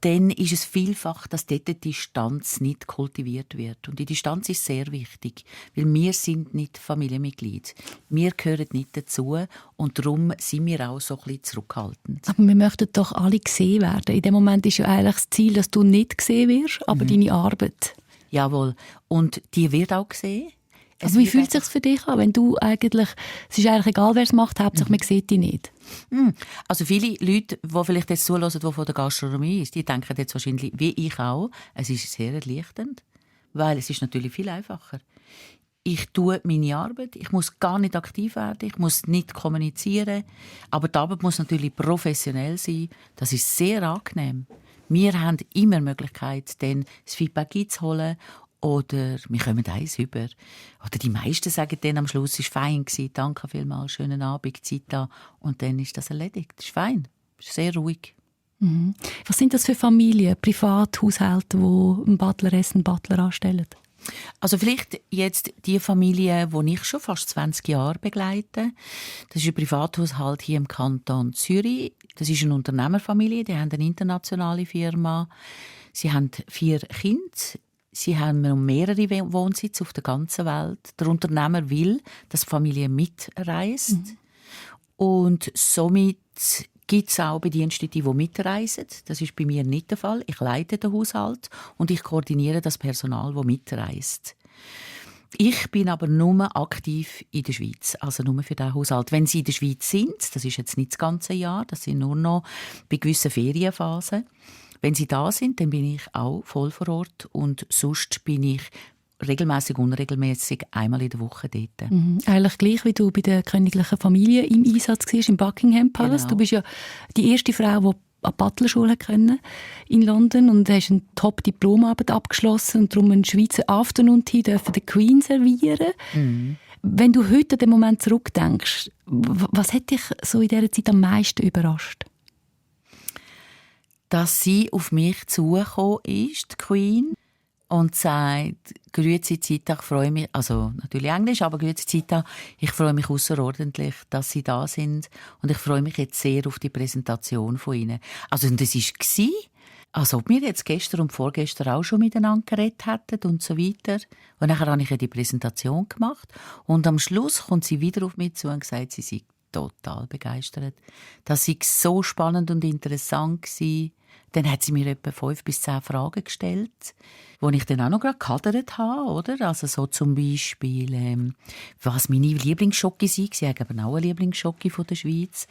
dann ist es vielfach, dass dort die Distanz nicht kultiviert wird. Und die Distanz ist sehr wichtig, weil wir sind nicht Familienmitglied. Wir gehören nicht dazu und darum sind wir auch so ein bisschen zurückhaltend. Aber wir möchten doch alle gesehen werden. In dem Moment ist ja eigentlich das Ziel, dass du nicht gesehen wirst, aber deine Arbeit. Jawohl. Und die wird auch gesehen. Also wie fühlt es sich für dich an, wenn du eigentlich, es ist eigentlich egal, wer es macht, Hauptsache man sieht dich nicht? Also viele Leute, die vielleicht jetzt zuhören, die von der Gastronomie ist, die denken jetzt wahrscheinlich, wie ich auch, es ist sehr erleichternd, weil es ist natürlich viel einfacher. Ich tue meine Arbeit, ich muss gar nicht aktiv werden, ich muss nicht kommunizieren, aber die Arbeit muss natürlich professionell sein, das ist sehr angenehm. Wir haben immer die Möglichkeit, dann das Feedback einzuholen. Oder wir kommen eins über. Oder die meisten sagen dann am Schluss, es war fein, danke vielmals, schönen Abend, Zeit da. Und dann ist das erledigt. Das ist fein, das ist sehr ruhig. Mhm. Was sind das für Familien, Privathaushalte, die einen Butler anstellen? Also vielleicht jetzt die Familie, die ich schon fast 20 Jahre begleite. Das ist ein Privathaushalt hier im Kanton Zürich. Das ist eine Unternehmerfamilie, die haben eine internationale Firma. Sie haben 4 Kinder. Sie haben mehrere Wohnsitze auf der ganzen Welt. Der Unternehmer will, dass die Familie mitreist. Und somit gibt es auch Bedienstete, die mitreisen. Das ist bei mir nicht der Fall. Ich leite den Haushalt und ich koordiniere das Personal, das mitreist. Ich bin aber nur aktiv in der Schweiz, also nur für diesen Haushalt. Wenn Sie in der Schweiz sind, das ist jetzt nicht das ganze Jahr, das sind nur noch bei gewissen Ferienphasen. Wenn Sie da sind, dann bin ich auch voll vor Ort und sonst bin ich regelmäßig, unregelmäßig einmal in der Woche dort. Eigentlich gleich, wie du bei der königlichen Familie im Einsatz warst, im Buckingham Palace. Genau. Du bist ja die erste Frau, die an die Butlerschule können in London und hast eine Top-Diplomarbeit abgeschlossen und darum einen Schweizer Afternoon-Tea dürfen der Queen servieren. Wenn du heute an den Moment zurückdenkst, was hat dich so in dieser Zeit am meisten überrascht? Dass sie auf mich zugekommen ist, die Queen, und sagt, «Grüezi Zita, ich freue mich», also natürlich Englisch, aber «Grüezi Zita, ich freue mich außerordentlich, dass Sie da sind und ich freue mich jetzt sehr auf die Präsentation von Ihnen.» Also und das war, als ob wir jetzt gestern und vorgestern auch schon miteinander geredet hätten und so weiter. Und nachher habe ich die Präsentation gemacht und am Schluss kommt sie wieder auf mich zu und sagt, sie sei total begeistert. Das sei so spannend und interessant gewesen. Dann hat sie mir etwa 5 bis 10 Fragen gestellt, die ich dann auch noch gerade gehadert habe, oder? Also so zum Beispiel, was meine Lieblingsschoki sind. Sie haben aber auch eine Lieblingsschoki von der Schweiz.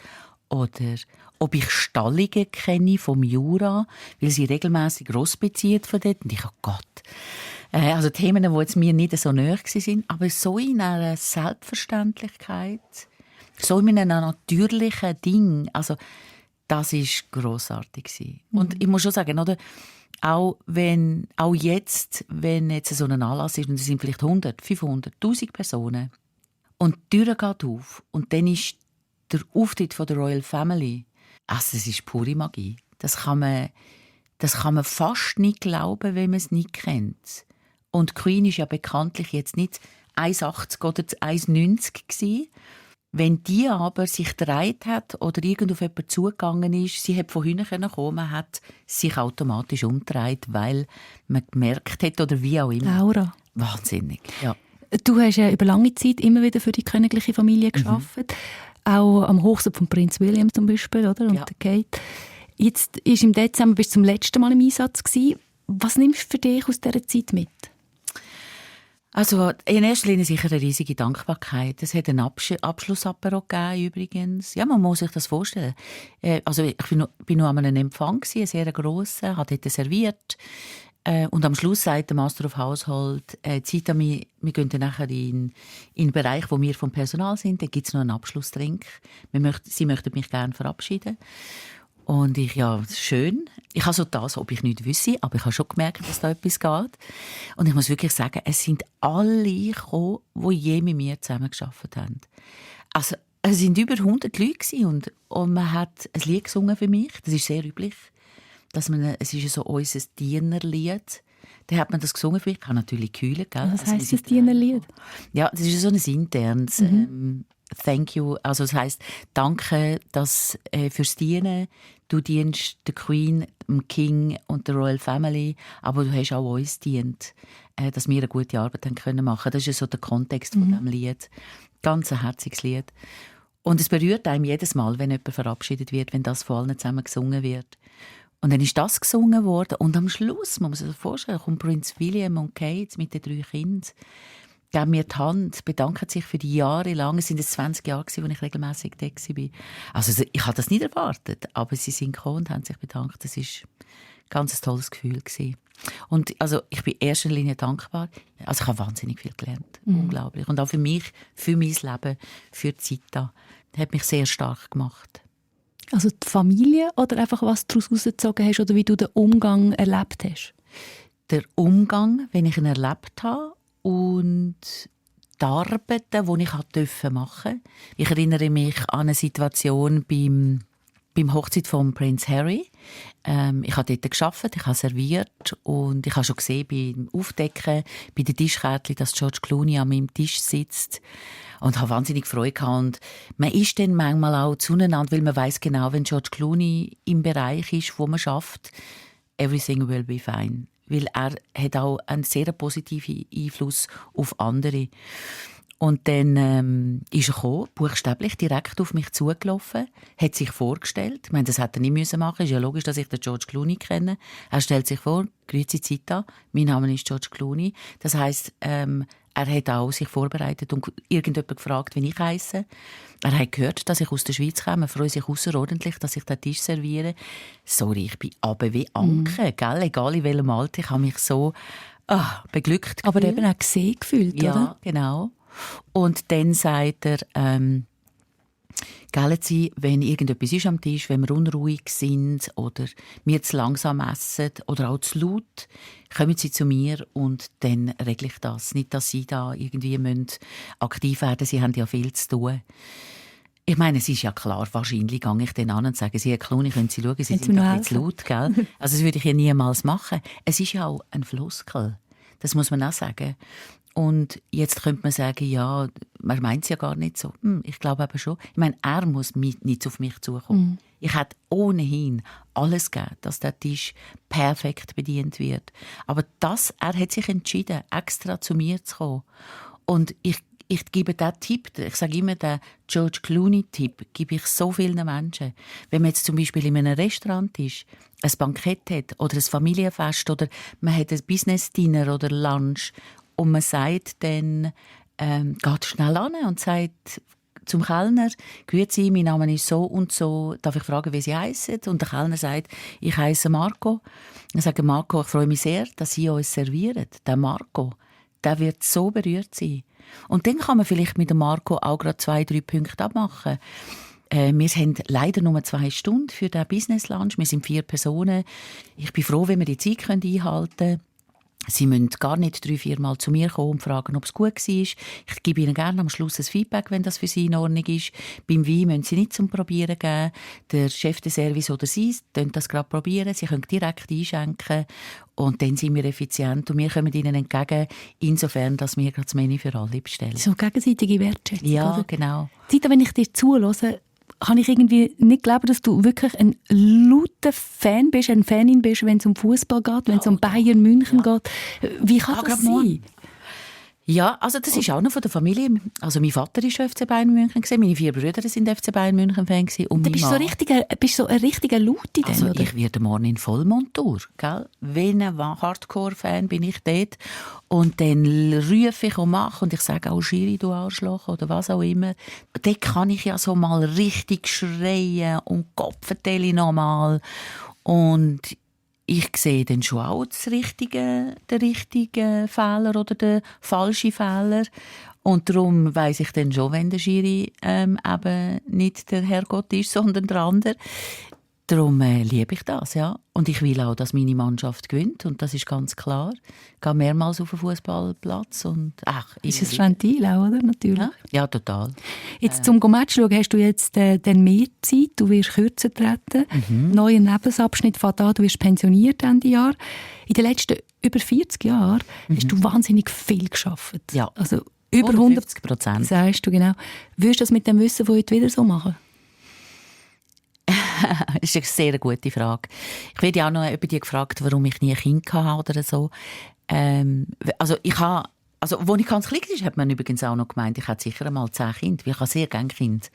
Oder ob ich Stallungen kenne vom Jura, weil sie regelmässig Ross bezieht von dort. Und ich, oh Gott. Also Themen, die jetzt mir nicht so nahe waren, aber so in einer Selbstverständlichkeit, so in einem natürlichen Ding. Also das war grossartig. Und ich muss schon sagen, oder, auch jetzt, wenn jetzt so ein Anlass ist, und es sind vielleicht 100, 500, 1000 Personen, und die Tür geht auf, und dann ist der Auftritt von der Royal Family, also das ist pure Magie. Das kann man fast nicht glauben, wenn man es nicht kennt. Und die Queen ist ja bekanntlich jetzt nicht 1,80 oder 1,90 gewesen. Wenn die aber sich gedreht hat oder irgend auf jemanden zugegangen ist, sie hat von hinten kommen, man hat sich automatisch umgedreht, weil man gemerkt hat, oder wie auch immer. Laura. Wahnsinnig, ja. Du hast ja über lange Zeit immer wieder für die königliche Familie gearbeitet. Auch am Hochzeit von Prinz William zum Beispiel, oder? Und der Kate. Jetzt ist im Dezember bist du zum letzten Mal im Einsatz gewesen. Was nimmst du für dich aus dieser Zeit mit? Also in erster Linie sicher eine riesige Dankbarkeit. Es hat einen Abschlussapero gegeben übrigens. Ja, man muss sich das vorstellen. Also ich bin noch an einem Empfang gewesen, ein sehr grosser, hat dort serviert. Und am Schluss sagt der Master of Household, Zita, wir gehen dann nachher in den Bereich, wo wir vom Personal sind. Da gibt es noch einen Abschlusstrink. Sie möchten mich gerne verabschieden. Und ich, ja, schön. Ich habe so das, ob ich nicht wüsste, aber ich habe schon gemerkt, dass da etwas geht. Und ich muss wirklich sagen, es sind alle gekommen, die je mit mir zusammengearbeitet haben. Also, es sind über 100 Leute und man hat ein Lied gesungen für mich. Das ist sehr üblich. Es ist so unser Dienerlied. Dann hat man das gesungen für mich. Ich kann natürlich kühlen, gell? Was heisst das Dienerlied? Ja, das ist so ein internes Thank you. Also das heisst, danke fürs Dienen. Du dienst der Queen, dem King und der Royal Family, aber du hast auch uns dient, dass wir eine gute Arbeit machen können. Das ist so der Kontext von diesem Lied. Ganz ein herziges Lied. Und es berührt einem jedes Mal, wenn jemand verabschiedet wird, wenn das von allen zusammen gesungen wird. Und dann ist das gesungen worden. Und am Schluss, muss man sich das vorstellen, kommt Prinz William und Kate mit den 3 Kindern, geben mir die Hand, bedanken sich für die Jahre lang. Es sind 20 Jahre, als ich regelmässig da war. Also ich habe das nicht erwartet, aber sie sind gekommen und haben sich bedankt. Das war ein ganz tolles Gefühl. Und also, ich bin in erster Linie dankbar. Also ich habe wahnsinnig viel gelernt. Unglaublich. Und auch für mich, für mein Leben, für die Zita. Das hat mich sehr stark gemacht. Also die Familie oder einfach, was du daraus herausgezogen hast oder wie du den Umgang erlebt hast? Der Umgang, wenn ich ihn erlebt habe, und die Arbeiten, die ich machen durfte. Ich erinnere mich an eine Situation beim Hochzeit von Prinz Harry. Ich habe dort gearbeitet, ich habe serviert und ich habe schon gesehen beim Aufdecken, bei den Tischkärtchen, dass George Clooney an meinem Tisch sitzt und habe wahnsinnig Freude gehabt. Und man ist dann manchmal auch zueinander, weil man weiss genau, wenn George Clooney im Bereich ist, wo man schafft, everything will be fine. Weil er hat auch einen sehr positiven Einfluss auf andere. Und dann ist er gekommen, buchstäblich direkt auf mich zugelaufen, hat sich vorgestellt. Ich meine, das hätte er nicht machen müssen. Es ist ja logisch, dass ich den George Clooney kenne. Er stellt sich vor, «Grüezi Zita, mein Name ist George Clooney». Das heisst, er hat auch sich vorbereitet und irgendjemand gefragt, wie ich heisse. Er hat gehört, dass ich aus der Schweiz komme. Er freut sich außerordentlich, dass ich den Tisch serviere. Sorry, ich bin aber wie Anke, gell? Egal in welchem Alter. Ich habe mich so beglückt gefühlt. Aber eben auch gesehen gefühlt, ja, oder? Ja, genau. Und dann sagt er, gell Sie, wenn irgendetwas ist am Tisch, wenn wir unruhig sind oder wir zu langsam essen oder auch zu laut, kommen Sie zu mir und dann regle ich das. Nicht, dass Sie da irgendwie aktiv werden müssen. Sie haben ja viel zu tun. Ich meine, es ist ja klar, wahrscheinlich gehe ich dann an und sage, Sie, Herr Clooney, können Sie schauen, Sie sind ein bisschen zu laut, gell? Also das würde ich ja niemals machen. Es ist ja auch ein Floskel. Das muss man auch sagen. Und jetzt könnte man sagen, ja, man meint es ja gar nicht so. Ich glaube aber schon. Ich meine, er muss nicht auf mich zukommen. Ich hätte ohnehin alles gegeben, dass der Tisch perfekt bedient wird. Aber er hat sich entschieden, extra zu mir zu kommen. Und ich ich gebe diesen Tipp, ich sage immer, den George Clooney-Tipp, gebe ich so vielen Menschen. Wenn man jetzt zum Beispiel in einem Restaurant ist, ein Bankett hat oder ein Familienfest oder man hat ein Business-Dinner oder Lunch und man sagt dann, geht schnell an und sagt zum Kellner, «Grüezi, mein Name ist so und so, darf ich fragen, wie Sie heissen?» Und der Kellner sagt, «Ich heisse Marco.» Dann sage Marco, «Ich freue mich sehr, dass Sie uns servieren.» Der Marco, der wird so berührt sein. Und dann kann man vielleicht mit dem Marco auch gerade 2-3 Punkte abmachen. Wir haben leider nur 2 Stunden für den Business Lunch. Wir sind 4 Personen. Ich bin froh, wenn wir die Zeit einhalten können. Sie müssen gar nicht 3-4 Mal zu mir kommen und fragen, ob es gut war. Ich gebe Ihnen gerne am Schluss ein Feedback, wenn das für Sie in Ordnung ist. Beim Wein müssen Sie nicht zum Probieren geben. Der Chef des Service oder Sie können das gerade probieren. Sie können direkt einschenken. Und dann sind wir effizient und wir kommen Ihnen entgegen, insofern, dass wir gerade das Menü für alle bestellen. So gegenseitige Wertschätzung, ja, oder? Genau. Zita, wenn ich dir zuhöre, kann ich irgendwie nicht glauben, dass du wirklich ein lauter Fan bist, eine Fanin bist, wenn es um Fußball geht, wenn es um Bayern München geht. Wie kann das sein? Ja, also das ist auch noch von der Familie. Also mein Vater war schon FC Bayern München, meine 4 Brüder sind FC Bayern München Fan und du bist so ein richtiger Lauti dann, also oder? Ich werde morgen in Vollmontur, gell? Wie ein Hardcore-Fan bin ich dort. Und dann rufe ich und mache und ich sage auch «Schiri, du Arschloch» oder was auch immer. Dort kann ich ja so mal richtig schreien und Kopfverteile nochmal. Und ich sehe dann schon auch den richtigen Fehler oder den falschen Fehler. Und darum weiss ich dann schon, wenn der Schiri eben nicht der Herrgott ist, sondern der andere. Darum liebe ich das, ja. Und ich will auch, dass meine Mannschaft gewinnt. Und das ist ganz klar. Ich gehe mehrmals auf den Fußballplatz. Ist ein Ventil auch, oder? Natürlich. Ja, total. Jetzt zum Match schauen, hast du jetzt dann mehr Zeit. Du wirst kürzer treten. Neuer Lebensabschnitt fängt an. Du wirst pensioniert Ende Jahr. In den letzten über 40 Jahren hast du wahnsinnig viel gearbeitet. Ja. Also über 150%. Sagst du, genau. Würdest du das mit dem Wissen von heute wieder so machen? Das ist eine sehr gute Frage. Ich werde ja auch noch über die gefragt, warum ich nie ein Kind hatte oder so. Als ich ganz klein war, hat man übrigens auch noch gemeint, ich hätte sicher einmal 10 Kinder. Ich habe sehr gerne Kinder.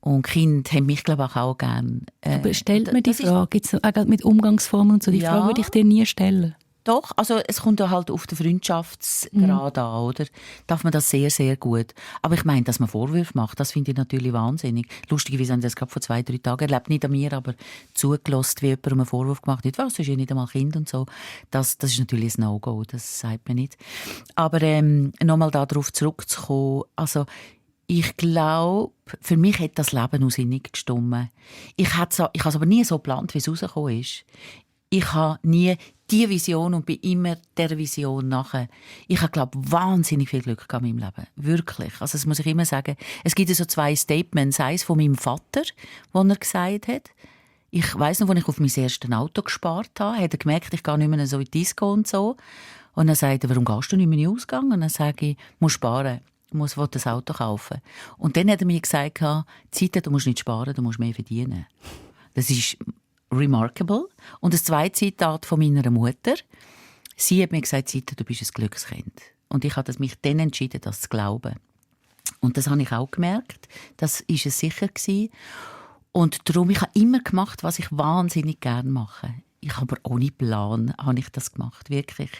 Und Kinder haben mich, glaube ich, auch gerne. Aber stellt mir die Frage, jetzt auch mit Umgangsformen und so, die Frage würde ich dir nie stellen. Doch, also es kommt ja halt auf den Freundschaftsgrad an, oder? Darf man das sehr, sehr gut. Aber ich meine, dass man Vorwürfe macht, das finde ich natürlich wahnsinnig. Lustigerweise haben wir das gerade vor 2-3 Tagen erlebt, nicht an mir, aber zugelassen, wie jemand einen Vorwurf gemacht hat. Was, du bist ja nicht einmal Kind und so. Das ist natürlich ein No-Go, das sagt man nicht. Aber nochmal darauf zurückzukommen, also ich glaube, für mich hat das Leben auch sinnig gestimmt. Ich habe es aber nie so geplant, wie es rausgekommen ist. Ich habe nie die Vision und bin immer der Vision nachher. Ich habe, glaube ich, wahnsinnig viel Glück in meinem Leben. Wirklich. Also das muss ich immer sagen. Es gibt so 2 Statements. Eines von meinem Vater, wo er gesagt hat, ich weiss noch, als ich auf mein erstes Auto gespart habe, hat er gemerkt, ich gehe nicht mehr so in die Disco und so. Und dann sagt er, warum gehst du nicht mehr in den Ausgang? Und dann sage ich, ich muss sparen. Ich muss das Auto kaufen. Und dann hat er mir gesagt, Zita, du musst nicht sparen, du musst mehr verdienen. Das ist remarkable. Und das zweite Zitat von meiner Mutter. Sie hat mir gesagt, Zita, du bist ein Glückskind. Und ich habe mich dann entschieden, das zu glauben. Und das habe ich auch gemerkt. Das war es sicher gewesen. Und darum, ich habe immer gemacht, was ich wahnsinnig gerne mache. Ich habe aber ohne Plan habe ich das gemacht, wirklich.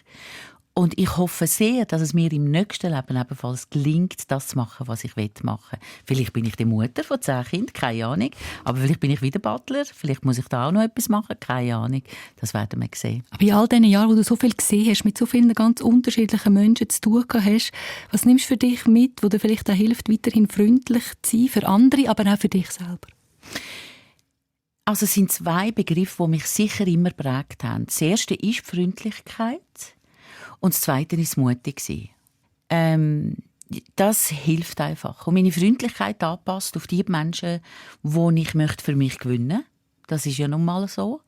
Und ich hoffe sehr, dass es mir im nächsten Leben ebenfalls gelingt, das zu machen, was ich machen will. Vielleicht bin ich die Mutter von 10 Kindern, keine Ahnung. Aber vielleicht bin ich wieder Butler, vielleicht muss ich da auch noch etwas machen, keine Ahnung. Das werden wir sehen. Aber in all diesen Jahren, wo du so viel gesehen hast, mit so vielen ganz unterschiedlichen Menschen zu tun hast, was nimmst du für dich mit, wo dir vielleicht auch hilft, weiterhin freundlich zu sein, für andere, aber auch für dich selber? Also es sind 2 Begriffe, die mich sicher immer geprägt haben. Das erste ist die Freundlichkeit. Und das Zweite war mutig. Das hilft einfach. Und meine Freundlichkeit anpasst auf die Menschen, die ich für mich gewinnen möchte. Das ist ja nun mal so.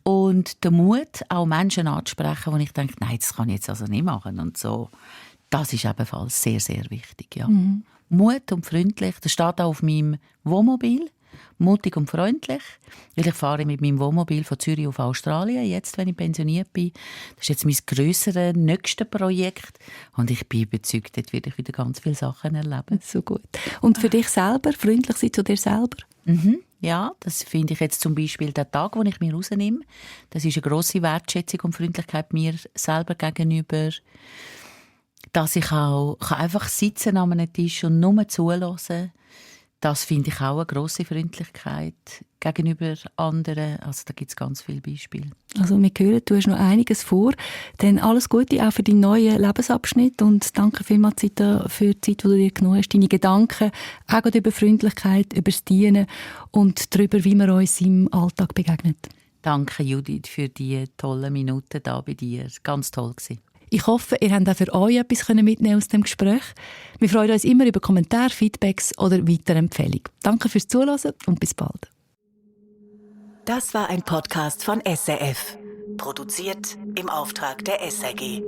Und der Mut, auch Menschen anzusprechen, wo ich denke, nein, das kann ich jetzt also nicht machen. Und so. Das ist ebenfalls sehr, sehr wichtig. Ja. Mut und freundlich, das steht auch auf meinem Wohnmobil. mutig und freundlich. Weil ich fahre mit meinem Wohnmobil von Zürich auf Australien, jetzt, wenn ich pensioniert bin. Das ist jetzt mein grösseres, nächstes Projekt. Und ich bin überzeugt, dort werde ich wieder ganz viele Sachen erleben. So gut. Und für dich selber, freundlich sein zu dir selber? Ja, das finde ich jetzt zum Beispiel der Tag, den ich mir rausnehme. Das ist eine grosse Wertschätzung und Freundlichkeit mir selber gegenüber. Dass ich auch einfach sitzen an einem Tisch und nur zuhören. Das finde ich auch eine grosse Freundlichkeit gegenüber anderen. Also da gibt es ganz viele Beispiele. Also wir hören, du hast noch einiges vor. Dann alles Gute auch für deinen neuen Lebensabschnitt und danke vielmals für die Zeit, die du dir genommen hast. Deine Gedanken auch über Freundlichkeit, über das Dienen und darüber, wie man uns im Alltag begegnet. Danke Judith für die tollen Minuten da bei dir. Ganz toll gewesen. Ich hoffe, ihr habt auch für euch etwas mitnehmen aus dem Gespräch. Wir freuen uns immer über Kommentare, Feedbacks oder weitere Empfehlungen. Danke fürs Zuhören und bis bald. Das war ein Podcast von SRF. Produziert im Auftrag der SRG.